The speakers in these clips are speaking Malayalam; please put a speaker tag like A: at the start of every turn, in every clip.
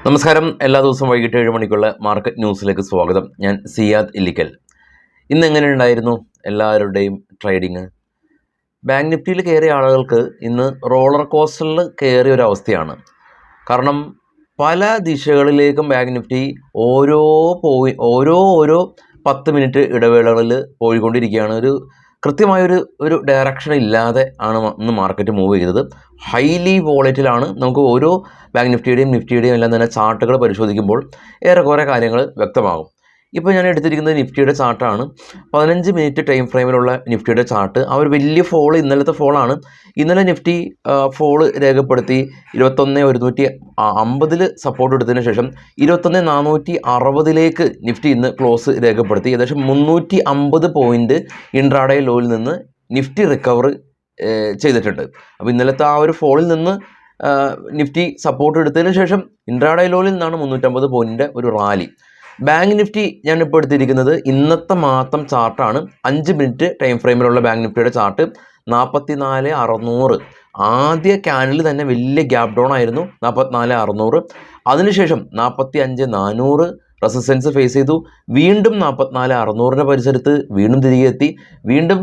A: നമസ്കാരം. എല്ലാ ദിവസവും വൈകിട്ട് 7 മണിക്കുള്ള മാർക്കറ്റ് ന്യൂസിലേക്ക് സ്വാഗതം. ഞാൻ സിയാദ് ഇല്ലിക്കൽ. ഇന്ന് എങ്ങനെയുണ്ടായിരുന്നു എല്ലാവരുടെയും ട്രേഡിങ്? ബാങ്ക് നിഫ്റ്റിയിൽ കയറിയ ആളുകൾക്ക് ഇന്ന് റോളർ കോസ്റ്ററിൽ കയറിയ ഒരു അവസ്ഥയാണ്. കാരണം പല ദിശകളിലേക്കും ബാങ്ക് നിഫ്റ്റി ഓരോ 10 മിനിറ്റ് ഇടവേളകളിൽ പോയിക്കൊണ്ടിരിക്കുകയാണ്. കൃത്യമായൊരു ഡയറക്ഷൻ ഇല്ലാതെ ആണ് ഇന്ന് മാർക്കറ്റ് മൂവ് ചെയ്തത്. ഹൈലി വോളറ്റിലാണ്. നമുക്ക് ഓരോ ബാങ്ക് നിഫ്റ്റിയുടെയും എല്ലാം തന്നെ ചാർട്ടുകൾ പരിശോധിക്കുമ്പോൾ ഏറെക്കുറെ കാര്യങ്ങൾ വ്യക്തമാകും. ഇപ്പോൾ ഞാൻ എടുത്തിരിക്കുന്നത് നിഫ്റ്റിയുടെ ചാർട്ടാണ്. 15 മിനിറ്റ് ടൈം ഫ്രെയിമിലുള്ള നിഫ്റ്റിയുടെ ചാർട്ട്. ആ ഒരു വലിയ ഇന്നലത്തെ ഫോളാണ്. ഇന്നലെ നിഫ്റ്റി ഫോള് രേഖപ്പെടുത്തി 21,150 സപ്പോർട്ട് എടുത്തതിന് ശേഷം 21,460 നിഫ്റ്റി ഇന്ന് ക്ലോസ് രേഖപ്പെടുത്തി. ഏകദേശം 350 പോയിൻറ്റ് ഇൻട്രാഡേ ലോയിൽ നിന്ന് നിഫ്റ്റി റിക്കവർ ചെയ്തിട്ടുണ്ട്. അപ്പോൾ ഇന്നലത്തെ ആ ഒരു ഫോളിൽ നിന്ന് നിഫ്റ്റി സപ്പോർട്ട് എടുത്തതിന് ശേഷം ഇൻട്രാഡേ ലോയിൽ നിന്നാണ് 350 പോയിൻറ്റിൻ്റെ ഒരു റാലി. ബാങ്ക് നിഫ്റ്റി ഞാനിപ്പോൾ എടുത്തിരിക്കുന്നത് ഇന്നത്തെ മാത്രം ചാർട്ടാണ്. 5 മിനിറ്റ് ടൈം ഫ്രെയിമിലുള്ള ബാങ്ക് നിഫ്റ്റിയുടെ ചാർട്ട് 44,600. ആദ്യ ക്യാനിൽ തന്നെ വലിയ ഗ്യാപ് ഡൗൺ ആയിരുന്നു 44,600. അതിനുശേഷം 45,400 റെസിസ്റ്റൻസ് ഫേസ് ചെയ്തു. വീണ്ടും 44,600 പരിസരത്ത് വീണ്ടും തിരികെ എത്തി. വീണ്ടും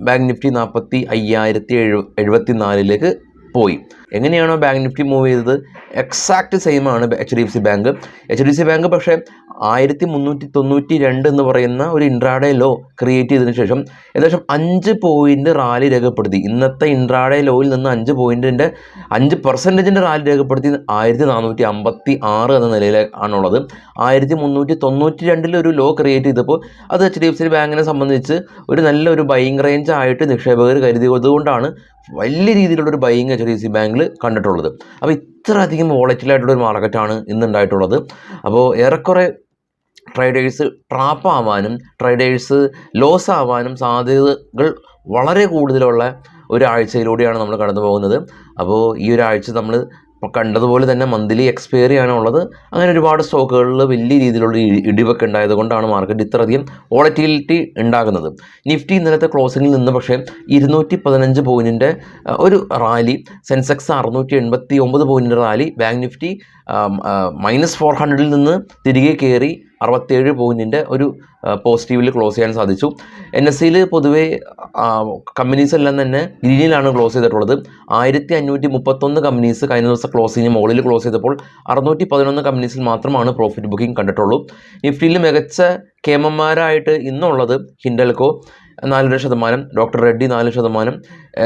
A: ബാങ്ക് നിഫ്റ്റി 45,074 പോയി. എങ്ങനെയാണോ ബാങ്ക് നിഫ്റ്റി മൂവ് ചെയ്തത് എക്സാക്റ്റ് സെയിം ആണ് HDFC ബാങ്ക്. HDFC ബാങ്ക് പക്ഷേ 1392 എന്ന് പറയുന്ന ഒരു ഇൻട്രാഡേ ലോ ക്രിയേറ്റ് ചെയ്തതിനു ശേഷം ഏകദേശം 5 പോയിൻറ്റ് റാലി രേഖപ്പെടുത്തി. ഇന്നത്തെ ഇൻട്രാഡേ ലോയിൽ നിന്ന് 5% റാലി രേഖപ്പെടുത്തി 1456 എന്ന നിലയിലാണുള്ളത്. 1392 ഒരു ലോ ക്രിയേറ്റ് ചെയ്തപ്പോൾ അത് HDFC ബാങ്കിനെ സംബന്ധിച്ച് ഒരു നല്ലൊരു ബൈയിങ് റേഞ്ച് ആയിട്ട് നിക്ഷേപകർ കരുതിയതുകൊണ്ടാണ് വലിയ രീതിയിലുള്ളൊരു ബൈയിങ് HDFC ബാങ്കിൽ കണ്ടിട്ടുള്ളത്. അപ്പോൾ ഇത്രയധികം വോളറ്റിലായിട്ടുള്ളൊരു മാർക്കറ്റാണ് ഇന്നുണ്ടായിട്ടുള്ളത്. അപ്പോൾ ഏറെക്കുറെ ട്രേഡേഴ്സ് ട്രാപ്പ് ആവാനും ട്രേഡേഴ്സ് ലോസ് ആവാനും സാധ്യതകൾ വളരെ കൂടുതലുള്ള ഒരാഴ്ചയിലൂടെയാണ് നമ്മൾ കടന്നു പോകുന്നത്. അപ്പോൾ ഈ ഒരാഴ്ച നമ്മൾ കണ്ടതുപോലെ തന്നെ മന്ത്ലി എക്സ്പയറി ആണുള്ളത്. അങ്ങനെ ഒരുപാട് സ്റ്റോക്കുകളിൽ വലിയ രീതിയിലുള്ള ഇടിവൊക്കെ ഉണ്ടായതുകൊണ്ടാണ് മാർക്കറ്റ് ഇത്രയധികം വോളറ്റിലിറ്റി ഉണ്ടാകുന്നത്. നിഫ്റ്റി ഇന്നലത്തെ ക്ലോസിങ്ങിൽ നിന്ന് പക്ഷേ 215 പോയിൻറ്റിൻ്റെ ഒരു റാലി, സെൻസെക്സ് 689 പോയിൻറ്റിൻ്റെ റാലി, ബാങ്ക് നിഫ്റ്റി -400 നിന്ന് തിരികെ കയറി 67 പോയിൻറ്റിൻ്റെ ഒരു പോസിറ്റീവിൽ ക്ലോസ് ചെയ്യാൻ സാധിച്ചു. NSEയിൽ പൊതുവേ കമ്പനീസ് എല്ലാം തന്നെ ഗ്രീനിലാണ് ക്ലോസ് ചെയ്തിട്ടുള്ളത്. 1531 കമ്പനീസ് കഴിഞ്ഞ ദിവസം ക്ലോസിങ്ങിന് മുകളിൽ ക്ലോസ് ചെയ്തപ്പോൾ 611 കമ്പനീസിൽ മാത്രമാണ് പ്രോഫിറ്റ് ബുക്കിംഗ് കണ്ടിട്ടുള്ളൂ. നിഫ്റ്റിയിൽ മികച്ച കേമന്മാരായിട്ട് ഇന്നുള്ളത് ഹിൻഡൽകോ 4%, ഡോക്ടർ റെഡ്ഡി 4%,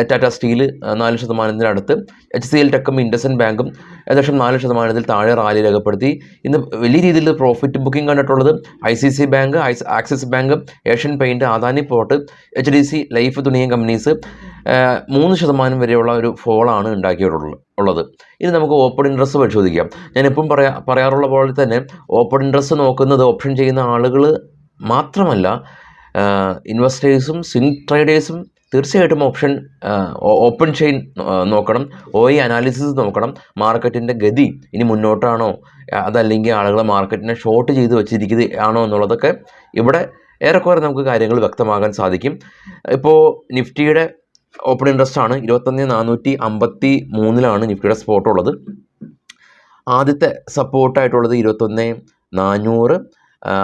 A: ടാറ്റ സ്റ്റീൽ 4% അടുത്ത്, HCL ടെക്കും ഇൻഡസ്ഇൻഡ് ബാങ്കും ഏകദേശം 4% താഴെ റാലി രേഖപ്പെടുത്തി. ഇന്ന് വലിയ രീതിയിൽ പ്രോഫിറ്റ് ബുക്കിംഗ് കണ്ടിട്ടുള്ളത് ICICI bank, axis bank, Asian paint, Adani port, HDFC life തുടങ്ങിയ കമ്പനീസ് 3% വരെയുള്ള ഒരു ഫോളാണ് ഉണ്ടാക്കിയിട്ടുള്ളത്. ഇനി നമുക്ക് ഓപ്പൺ ഇൻട്രസ്റ്റ് പരിശോധിക്കാം. ഞാനിപ്പം പറയാറുള്ള പോലെ തന്നെ ഓപ്പൺ ഇൻട്രസ്റ്റ് നോക്കുന്നത് ഓപ്ഷൻ ചെയ്യുന്ന ആളുകൾ മാത്രമല്ല, ഇൻവെസ്റ്റേഴ്സും സ്വിംഗ് ട്രേഡേഴ്സും തീർച്ചയായിട്ടും ഓപ്പൺ ചെയിൻ നോക്കണം, OI അനാലിസിസ് നോക്കണം. മാർക്കറ്റിൻ്റെ ഗതി ഇനി മുന്നോട്ടാണോ അതല്ലെങ്കിൽ ആളുകളെ മാർക്കറ്റിനെ ഷോർട്ട് ചെയ്ത് വെച്ചിരിക്കുകയാണോ എന്നുള്ളതൊക്കെ ഇവിടെ ഏറെക്കുറെ നമുക്ക് കാര്യങ്ങൾ വ്യക്തമാകാൻ സാധിക്കും. ഇപ്പോൾ നിഫ്റ്റിയുടെ ഓപ്പൺ ഇൻട്രസ്റ്റ് ആണ് 21,453 നിഫ്റ്റിയുടെ സ്പോട്ട് ഉള്ളത്. ആദ്യത്തെ സപ്പോർട്ടായിട്ടുള്ളത് 21,400,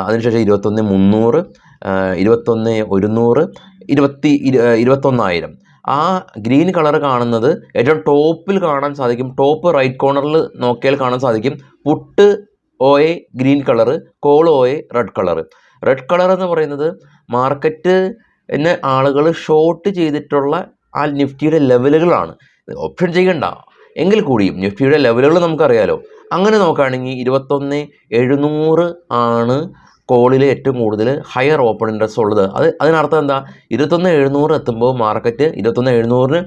A: അതിനുശേഷം 21,300, 21,100, 21,000. ആ ഗ്രീൻ കളർ കാണുന്നത് ഏറ്റവും ടോപ്പിൽ കാണാൻ സാധിക്കും. ടോപ്പ് റൈറ്റ് കോർണറിൽ നോക്കിയാൽ കാണാൻ സാധിക്കും put OA green colour, call OA red colour. Red colour എന്ന് പറയുന്നത് മാർക്കറ്റിനെ ആളുകൾ ഷോർട്ട് ചെയ്തിട്ടുള്ള ആ നിഫ്റ്റിയുടെ ലെവലുകളാണ്. ഓപ്ഷൻ ചെയ്യണ്ട എങ്കിൽ കൂടിയും നിഫ്റ്റിയുടെ ലെവലുകൾ നമുക്കറിയാലോ. അങ്ങനെ നോക്കുകയാണെങ്കിൽ 21,700 ആണ് കോളിൽ ഏറ്റവും കൂടുതൽ ഹയർ ഓപ്പൺ ഇൻട്രസ്റ്റ് ഉള്ളത്. അതിനർത്ഥം എന്താ? 21,700 എത്തുമ്പോൾ മാർക്കറ്റ് 21,700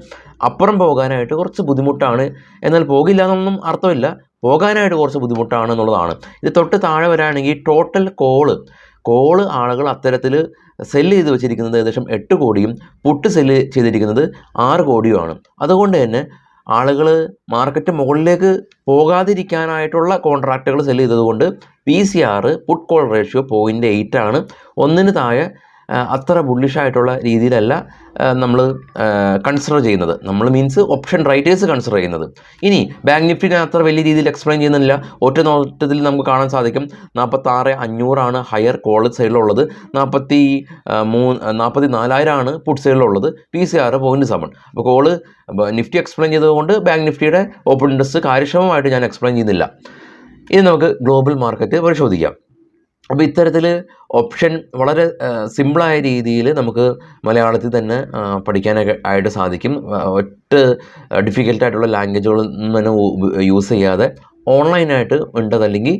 A: അപ്പുറം പോകാനായിട്ട് കുറച്ച് ബുദ്ധിമുട്ടാണ്. എന്നാൽ പോകില്ല എന്നൊന്നും അർത്ഥമില്ല, പോകാനായിട്ട് കുറച്ച് ബുദ്ധിമുട്ടാണ് എന്നുള്ളതാണ്. ഇത് തൊട്ട് താഴെ വരാണെങ്കിൽ ടോട്ടൽ കോള് ആളുകൾ അത്തരത്തിൽ സെല്ല് ചെയ്ത് വെച്ചിരിക്കുന്നത് ഏകദേശം 8 കോടിയും പുട്ട് സെല്ല് ചെയ്തിരിക്കുന്നത് 6 കോടിയുമാണ്. അതുകൊണ്ട് തന്നെ ആളുകൾ മാർക്കറ്റ് മുകളിലേക്ക് പോകാതിരിക്കാനായിട്ടുള്ള കോൺട്രാക്റ്റുകൾ സെല്ല് ചെയ്തതുകൊണ്ട് PCR പുട്ട് കോൾ റേഷ്യോ 0.8 ആണ്. 1 താഴെ അത്ര ബുള്ളിഷായിട്ടുള്ള രീതിയിലല്ല നമ്മൾ കൺസിഡർ ചെയ്യുന്നത്. നമ്മൾ മീൻസ് ഓപ്ഷൻ റൈറ്റേഴ്സ് കൺസിഡർ ചെയ്യുന്നത്. ഇനി ബാങ്ക് നിഫ്റ്റിനെ അത്ര വലിയ രീതിയിൽ എക്സ്പ്ലെയിൻ ചെയ്യുന്നില്ല. ഒറ്റ നോട്ടത്തിൽ നമുക്ക് കാണാൻ സാധിക്കും 46,500 ഹയർ കോൾ സൈഡിലുള്ളത്, 44,000 പുട്ട് സൈഡിലുള്ളത്, PCR 0.7. അപ്പോൾ കോള് നിഫ്റ്റി എക്സ്പ്ലെയിൻ ചെയ്തതുകൊണ്ട് ബാങ്ക് നിഫ്റ്റിയുടെ ഓപ്പൺ ഇൻട്രസ്റ്റ് കാര്യക്ഷമമായിട്ട് ഞാൻ എക്സ്പ്ലെയിൻ ചെയ്യുന്നില്ല. ഇനി നമുക്ക് ഗ്ലോബൽ മാർക്കറ്റ് പരിശോധിക്കാം. അപ്പോൾ ഇത്തരത്തിൽ ഓപ്ഷൻ വളരെ സിമ്പിളായ രീതിയിൽ നമുക്ക് മലയാളത്തിൽ തന്നെ പഠിക്കാനൊക്കെ ആയിട്ട് സാധിക്കും. ഒറ്റ ഡിഫിക്കൽട്ടായിട്ടുള്ള ലാംഗ്വേജുകളൊന്നും തന്നെ യൂസ് ചെയ്യാതെ ഓൺലൈനായിട്ട് ഉണ്ടതല്ലെങ്കിൽ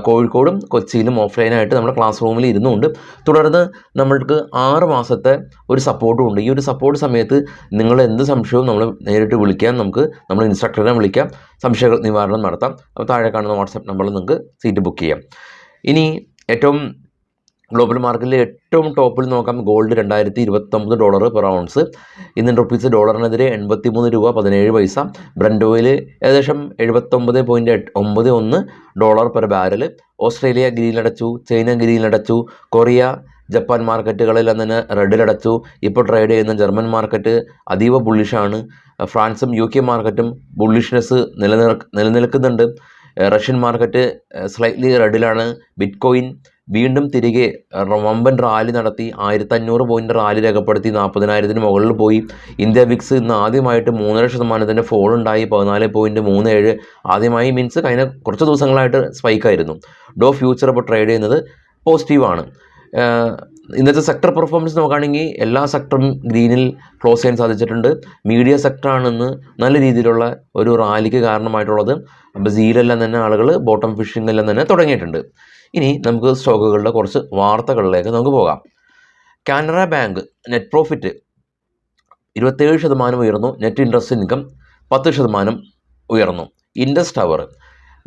A: കോഴിക്കോടും കൊച്ചിയിലും ഓഫ്ലൈനായിട്ട് നമ്മുടെ ക്ലാസ് റൂമിൽ ഇരുന്നുകൊണ്ട് തുടർന്ന് നമ്മൾക്ക് 6 മാസത്തെ ഒരു സപ്പോർട്ടും ഉണ്ട്. ഈ ഒരു സപ്പോർട്ട് സമയത്ത് നിങ്ങൾ എന്ത് സംശയവും നമ്മൾ നേരിട്ട് വിളിക്കാം, നമ്മൾ ഇൻസ്ട്രക്ടറിനെ വിളിക്കാം, സംശയ നിവാരണം നടത്താം. അപ്പോൾ താഴെ കാണുന്ന വാട്സാപ്പ് നമ്പറിൽ നിങ്ങൾക്ക് സീറ്റ് ബുക്ക് ചെയ്യാം. ഇനി ഏറ്റവും ഗ്ലോബൽ മാർക്കറ്റിൽ ഏറ്റവും ടോപ്പിൽ നോക്കാം. Gold $2,029 per ounce. Indian rupees ഡോളറിനെതിരെ 83 രൂപ 17 പൈസ. ബ്രന്റ് ഓയിൽ ഏകദേശം $79.91 പെർ ബാരൽ. ഓസ്ട്രേലിയ ഗ്രീനിലടച്ചു, ചൈന ഗ്രീനിലടച്ചു, കൊറിയ, ജപ്പാൻ മാർക്കറ്റുകളെല്ലാം തന്നെ റെഡിലടച്ചു. ഇപ്പോൾ ട്രേഡ് ചെയ്യുന്ന ജർമ്മൻ മാർക്കറ്റ് അതീവ ബുള്ളിഷാണ്. ഫ്രാൻസും UK മാർക്കറ്റും ബുള്ളിഷ്നെസ് നിലനിൽക്കുന്നുണ്ട്. റഷ്യൻ മാർക്കറ്റ് സ്ലൈറ്റ്ലി റെഡിലാണ്. ബിറ്റ്കോയിൻ വീണ്ടും തിരികെ വമ്പൻ റാലി നടത്തി 1,500 പോയിൻ്റ് റാലി രേഖപ്പെടുത്തി 40,000 മുകളിൽ പോയി. ഇന്ത്യ വിക്സ് ഇന്ന് ആദ്യമായിട്ട് 3.5% ഫോൾ ഉണ്ടായി, 14.37. ആദ്യമായി മീൻസ് കഴിഞ്ഞ കുറച്ച് ദിവസങ്ങളായിട്ട് സ്പൈക്കായിരുന്നു. ഡോ ഫ്യൂച്ചർ ഇപ്പോൾ ട്രേഡ് ചെയ്യുന്നത് പോസിറ്റീവാണ്. ഇന്നത്തെ സെക്ടർ പെർഫോമൻസ് നോക്കുകയാണെങ്കിൽ എല്ലാ സെക്ടറും ഗ്രീനിൽ ക്ലോസ് ചെയ്യാൻ സാധിച്ചിട്ടുണ്ട്. മീഡിയ സെക്ടറാണെന്ന് നല്ല രീതിയിലുള്ള ഒരു റാലിക്ക് കാരണമായിട്ടുള്ളത്. അപ്പോൾ സീലെല്ലാം തന്നെ ആളുകൾ ബോട്ടം ഫിഷിംഗ് എല്ലാം തന്നെ തുടങ്ങിയിട്ടുണ്ട്. ഇനി നമുക്ക് സ്റ്റോക്കുകളുടെ കുറച്ച് വാർത്തകളിലേക്ക് നമുക്ക് പോകാം. കാനറ ബാങ്ക് നെറ്റ് പ്രോഫിറ്റ് 27% ഉയർന്നു. നെറ്റ് ഇൻട്രസ്റ്റ് ഇൻകം 10% ഉയർന്നു. ഇൻഡസ് ടവർ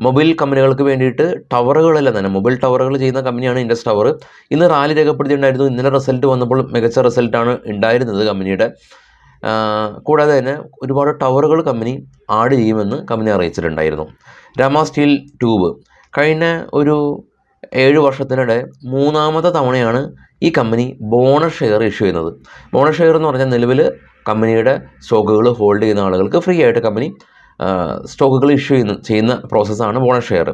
A: മൊബൈൽ കമ്പനികൾക്ക് വേണ്ടിയിട്ട് ടവറുകളെല്ലാം തന്നെ മൊബൈൽ ടവറുകൾ ചെയ്യുന്ന കമ്പനിയാണ് ഇൻഡസ് ടവർ. ഇന്ന് റാലി രേഖപ്പെടുത്തിയിട്ടുണ്ടായിരുന്നു. ഇന്നലെ റിസൾട്ട് വന്നപ്പോൾ മികച്ച റിസൾട്ടാണ് ഉണ്ടായിരുന്നത് കമ്പനിയുടെ. കൂടാതെ തന്നെ ഒരുപാട് ടവറുകൾ കമ്പനി ആഡ് ചെയ്യുമെന്ന് കമ്പനി അറിയിച്ചിട്ടുണ്ടായിരുന്നു. രാമ സ്റ്റീൽ ട്യൂബ് കഴിഞ്ഞ ഒരു 7 വർഷത്തിനിടെ 3ാമത്തെ തവണയാണ് ഈ കമ്പനി ബോണസ് ഷെയർ ഇഷ്യൂ ചെയ്യുന്നത്. ബോണസ് ഷെയർ എന്ന് പറഞ്ഞാൽ നിലവിൽ കമ്പനിയുടെ സ്റ്റോക്കുകൾ ഹോൾഡ് ചെയ്യുന്ന ആളുകൾക്ക് ഫ്രീ ആയിട്ട് കമ്പനി സ്റ്റോക്കുകൾ ഇഷ്യൂ ചെയ്യുന്ന പ്രോസസ്സാണ് bonus share.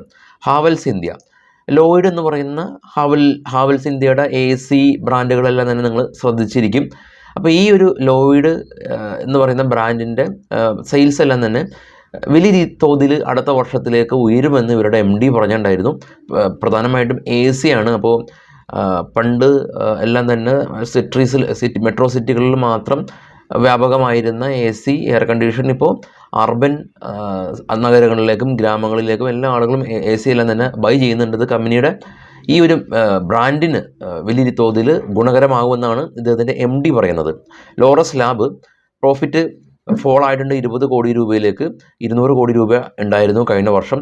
A: Havells India, Lloyd എന്ന് പറയുന്ന ഹാവൽസ് ഇന്ത്യയുടെ AC ബ്രാൻഡുകളെല്ലാം തന്നെ നിങ്ങൾ ശ്രദ്ധിച്ചിരിക്കും. അപ്പോൾ ഈ ഒരു ലോയിഡ് എന്ന് പറയുന്ന ബ്രാൻഡിൻ്റെ സെയിൽസ് എല്ലാം തന്നെ വലിയ തോതിൽ അടുത്ത വർഷത്തിലേക്ക് ഉയരുമെന്ന് ഇവരുടെ MD പറഞ്ഞിട്ടുണ്ടായിരുന്നു. പ്രധാനമായിട്ടും AC ആണ്. അപ്പോൾ പണ്ട് എല്ലാം തന്നെ മെട്രോ സിറ്റികളിൽ മാത്രം വ്യാപകമായിരുന്ന AC എയർ കണ്ടീഷൻ ഇപ്പോൾ അർബൻ നഗരങ്ങളിലേക്കും ഗ്രാമങ്ങളിലേക്കും എല്ലാ ആളുകളും AC എല്ലാം തന്നെ ബൈ ചെയ്യുന്നുണ്ട്. കമ്പനിയുടെ ഈ ഒരു ബ്രാൻഡിന് വലിയ തോതിൽ ഗുണകരമാകുമെന്നാണ് ഇദ്ദേഹത്തിൻ്റെ MD പറയുന്നത്. ലോറസ് ലാബ് പ്രോഫിറ്റ് ഫോൾ ആയിട്ടുണ്ട് 20 കോടി രൂപയിലേക്ക്. 200 കോടി രൂപ ഉണ്ടായിരുന്നു കഴിഞ്ഞ വർഷം.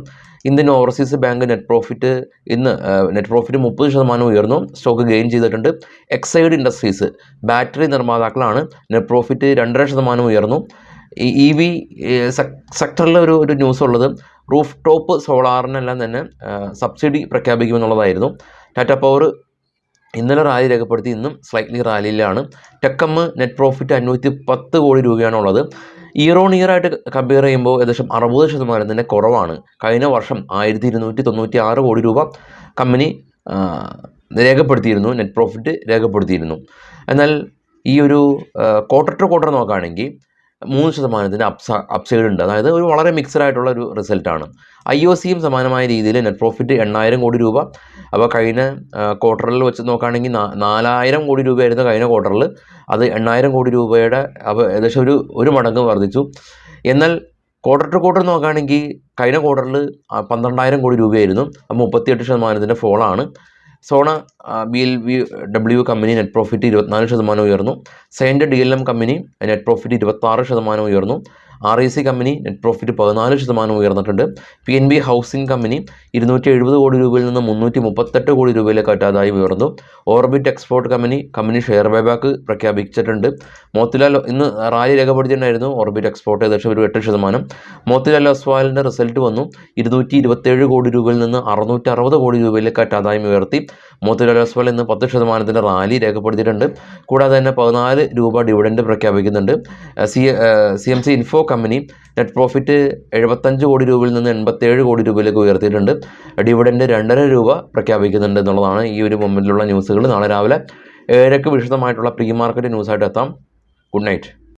A: Indian Overseas Bank net profit 30% ഉയർന്നു. സ്റ്റോക്ക് ഗെയിൻ ചെയ്തിട്ടുണ്ട്. എക്സൈഡ് ഇൻഡസ്ട്രീസ് ബാറ്ററി നിർമ്മാതാക്കളാണ്. നെറ്റ് പ്രോഫിറ്റ് 2.5% ഉയർന്നു. EV സെക്ടറിൽ ഒരു ന്യൂസ് ഉള്ളത് റൂഫ് ടോപ്പ് സോളാറിനെല്ലാം തന്നെ സബ്സിഡി പ്രഖ്യാപിക്കുമെന്നുള്ളതായിരുന്നു. ടാറ്റ പവർ ഇന്നലെ റാലി രേഖപ്പെടുത്തി, ഇന്നും സ്ലൈറ്റ്ലി റാലിയിലാണ്. ടെക്കം നെറ്റ് പ്രോഫിറ്റ് 510 കോടി രൂപയാണുള്ളത്. ഇയർ ഓൺ ഇയർ ആയിട്ട് കമ്പയർ ചെയ്യുമ്പോൾ ഏകദേശം 60% തന്നെ കുറവാണ്. കഴിഞ്ഞ വർഷം 1,296 കോടി രൂപ കമ്പനി രേഖപ്പെടുത്തിയിരുന്നു, നെറ്റ് പ്രോഫിറ്റ് രേഖപ്പെടുത്തിയിരുന്നു. എന്നാൽ ഈ ഒരു ക്വാർട്ടർ ടു ക്വാർട്ടർ നോക്കുകയാണെങ്കിൽ 3% അപ്സൈഡ് ഉണ്ട്. അതായത് ഒരു വളരെ മിക്സഡ് ആയിട്ടുള്ള ഒരു റിസൾട്ടാണ്. IOCയും സമാനമായ രീതിയിൽ നെറ്റ് പ്രോഫിറ്റ് 8,000 കോടി രൂപ. അപ്പോൾ കഴിഞ്ഞ ക്വാർട്ടറിൽ വെച്ച് നോക്കുകയാണെങ്കിൽ 4,000 കോടി രൂപയായിരുന്നു കഴിഞ്ഞ ക്വാർട്ടറിൽ. അത് 8,000 കോടി രൂപയുടെ അപ്പോൾ ഏകദേശം ഒരു മടങ്ങ് വർദ്ധിച്ചു. എന്നാൽ ക്വാർട്ടർ ടു ക്വാർട്ടർ നോക്കുകയാണെങ്കിൽ കഴിഞ്ഞ ക്വാർട്ടറിൽ 12,000 കോടി രൂപയായിരുന്നു. 38% ഫോളാണ്. സോണ BLW കമ്പനി നെറ്റ് പ്രോഫിറ്റ് 24% ഉയർന്നു. Saint DLM company net profit 26% ഉയർന്നു. REC കമ്പനി നെറ്റ് പ്രോഫിറ്റ് 14% ഉയർന്നിട്ടുണ്ട്. PNB ഹൗസിംഗ് കമ്പനി 270 കോടി രൂപയിൽ നിന്ന് 338 കോടി രൂപയിലേക്ക് ആദായം ഉയർന്നു. Orbit export company share buyback പ്രഖ്യാപിച്ചിട്ടുണ്ട്. മോത്തിലാൽ ഇന്ന് റാലി രേഖപ്പെടുത്തിയിട്ടുണ്ടായിരുന്നു. ഓർബിറ്റ് എക്സ്പോർട്ട് ഏകദേശം ഒരു 8%. മോത്തിലാൽ ഒസ്വാലിൻ്റെ റിസൾട്ട് വന്നു. 227 കോടി രൂപയിൽ നിന്ന് 660 കോടി രൂപയിലേക്ക് ആദായം ഉയർത്തി. മോത്തിലാൽ ഒസ്വാൽ ഇന്ന് 10% റാലി രേഖപ്പെടുത്തിയിട്ടുണ്ട്. കൂടാതെ തന്നെ 14 രൂപ ഡിവിഡൻഡ് പ്രഖ്യാപിക്കുന്നുണ്ട്. CMC info company net profit 75 കോടി രൂപയിൽ നിന്ന് 87 കോടി രൂപയിലേക്ക് ഉയർത്തിയിട്ടുണ്ട്. ഡിവിഡൻഡ് 2.5 രൂപ പ്രഖ്യാപിക്കുന്നുണ്ട് എന്നുള്ളതാണ് ഈ ഒരു മൊമെൻറ്റിലുള്ള ന്യൂസുകൾ. നാളെ രാവിലെ 7:00 വിശദമായിട്ടുള്ള പ്രീ മാർക്കറ്റ് ന്യൂസായിട്ട് എത്താം. Good night.